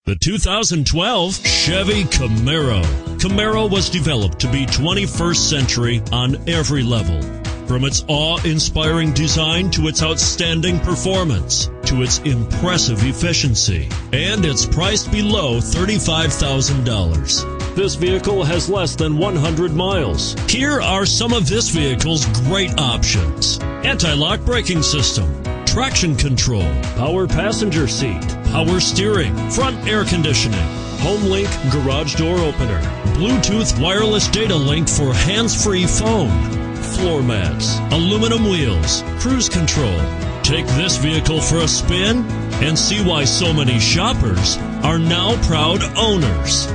The 2012 Chevy Camaro. Camaro was developed to be 21st century on every level. From its awe-inspiring design to its outstanding performance, to its impressive efficiency, and it's priced below $35,000. This vehicle has less than 100 miles. Here are some of this vehicle's great options: anti-lock braking system, traction control, power passenger seat, power steering, front air conditioning, HomeLink garage door opener, Bluetooth wireless data link for hands-free phone, floor mats, aluminum wheels, cruise control. Take this vehicle for a spin and see why so many shoppers are now proud owners.